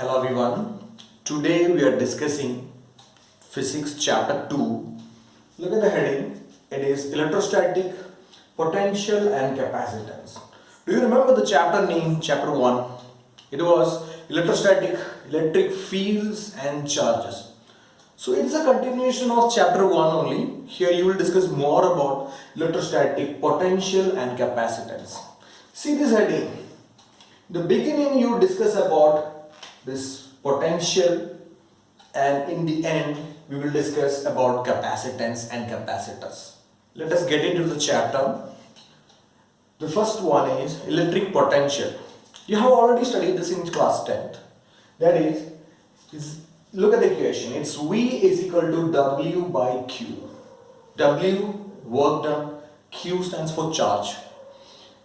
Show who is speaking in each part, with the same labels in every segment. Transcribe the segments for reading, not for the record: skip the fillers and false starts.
Speaker 1: Hello everyone. Today we are discussing Physics Chapter 2. Look at the heading. It is Electrostatic Potential and Capacitance. Do you remember the chapter name, Chapter 1? It was Electric Fields and Charges. So it is a continuation of Chapter 1 only. Here you will discuss more about electrostatic potential and capacitance. See this heading. In the beginning you discuss about this potential, and in the end we will discuss about capacitance and capacitors. Let us get into the chapter. The first one is electric potential. You have already studied this in class 10th. That is look at the equation. It's V is equal to W by Q. W, work done, Q stands for charge.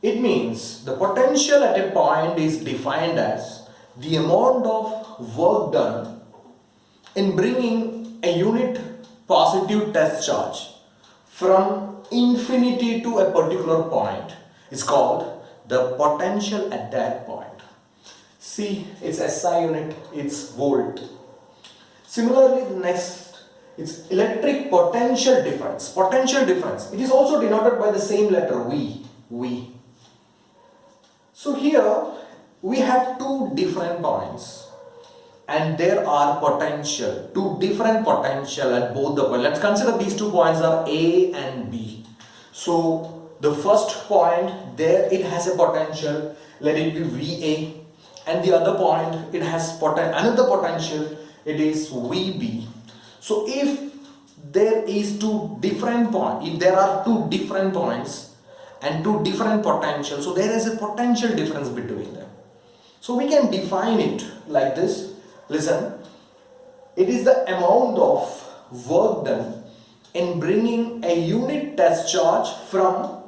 Speaker 1: It means the potential at a point is defined as the amount of work done in bringing a unit positive test charge from infinity to a particular point is called the potential at that point. See, it's SI unit, it's volt. Similarly, the next, it's electric potential difference. Potential difference. It is also denoted by the same letter V. So here we have two different points and there are two different potential at both the points. Let's consider these 2 points are A and B. So the first point there, it has a potential, let it be VA, and the other point it has another potential, it is VB. So if there are two different points and two different potentials, so there is a potential difference between them. So we can define it like this. Listen, it is the amount of work done in bringing a unit test charge from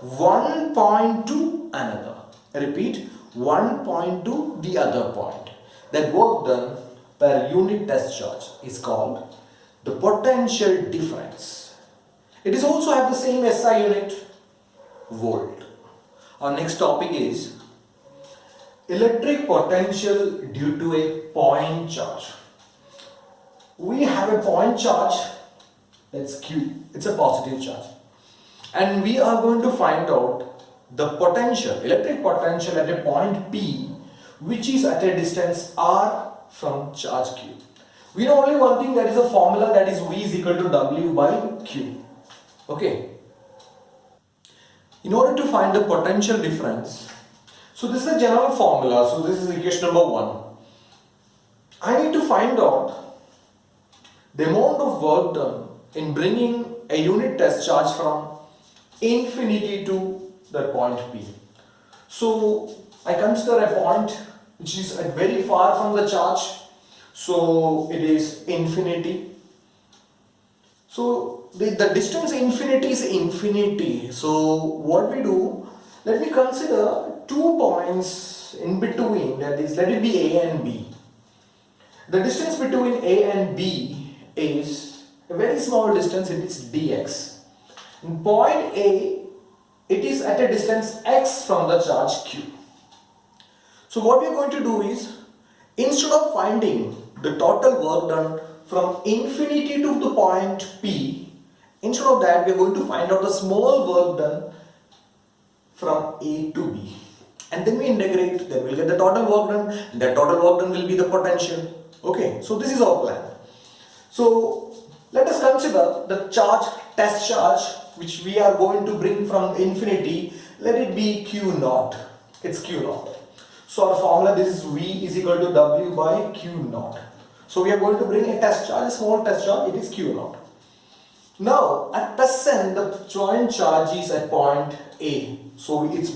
Speaker 1: one point to another. I repeat, one point to the other point. That work done per unit test charge is called the potential difference. It is also have the same SI unit, volt. Our next topic is electric potential due to a point charge. We have a point charge, that's Q, it's a positive charge, and we are going to find out the potential, electric potential at a point P, which is at a distance R from charge Q. We know only one thing, that is a formula, that is V is equal to W by Q. Okay. In order to find the potential difference, so this is a general formula, so this is equation number 1. I need to find out the amount of work done in bringing a unit test charge from infinity to the point P. So I consider a point which is very far from the charge, so it is infinity. So the distance infinity is infinity. So what we do, let me consider 2 points in between, that is, let it be A and B. The distance between A and B is a very small distance, it is dx. In point A, it is at a distance x from the charge Q. So what we are going to do is, instead of finding the total work done from infinity to the point P, instead of that we are going to find out the small work done from A to B, and then we integrate, then we'll get the total work done, and that total work done will be the potential. Okay, so this is our plan. So let us consider the test charge which we are going to bring from infinity, let it be Q naught. It's Q naught. So our formula, this is V is equal to W by Q naught. So we are going to bring a test charge, a small test charge, it is Q naught. Now at present the joint charge is at point A. So it's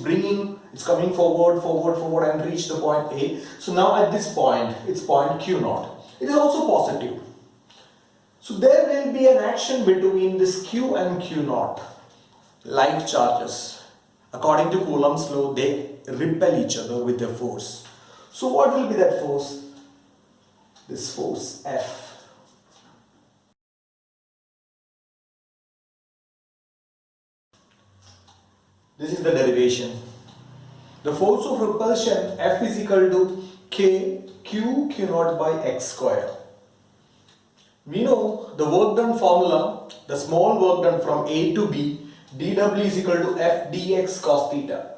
Speaker 1: coming forward and reach the point A. So now at this point, it's point Q naught. It is also positive. So there will be an action between this Q and Q naught. Like charges, according to Coulomb's law, they repel each other with their force. So what will be that force? This force F. This is the derivation. The force of repulsion F is equal to K q naught by x square. We know the work done formula, the small work done from A to B, dw is equal to f dx cos theta.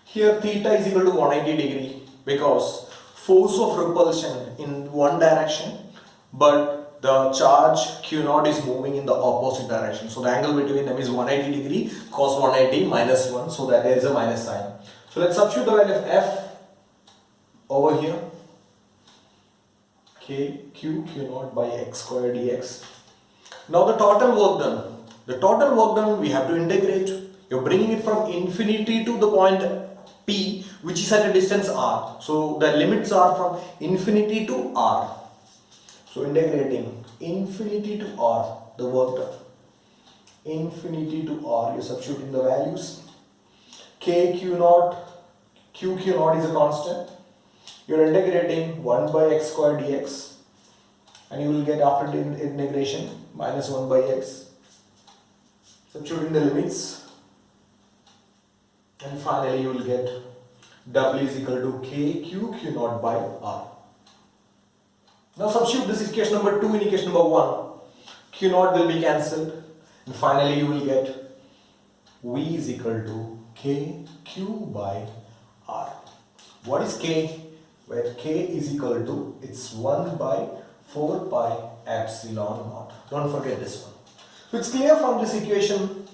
Speaker 1: Here theta is equal to 180 degree because force of repulsion in one direction, but the charge q naught is moving in the opposite direction. So the angle between them is 180 degree, cos 180 minus 1, so that there is a minus sign. So let's substitute the value of f over here. q naught by x square dx. Now the total work done. The total work done we have to integrate. You're bringing it from infinity to the point P, which is at a distance r. So the limits are from infinity to r. So integrating infinity to r, the work done. Infinity to r, you're substituting the values. q naught is a constant. You're integrating 1 by x square dx, and you will get after the integration minus 1 by x. Substituting the limits, and finally you will get w is equal to q naught by r. Now substitute this equation number 2 in equation number 1. Q naught will be cancelled, and finally you will get v is equal to q by r. What is k? Where k is equal to, it's 1 by 4 pi epsilon naught. Don't forget this one. So it's clear from this equation,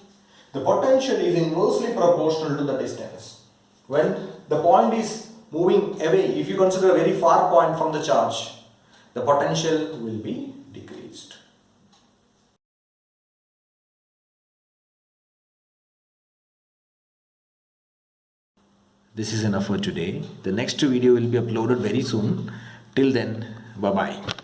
Speaker 1: the potential is inversely proportional to the distance. When the point is moving away, if you consider a very far point from the charge, the potential will be decreased.
Speaker 2: This is enough for today. The next video will be uploaded very soon. Till then, bye bye.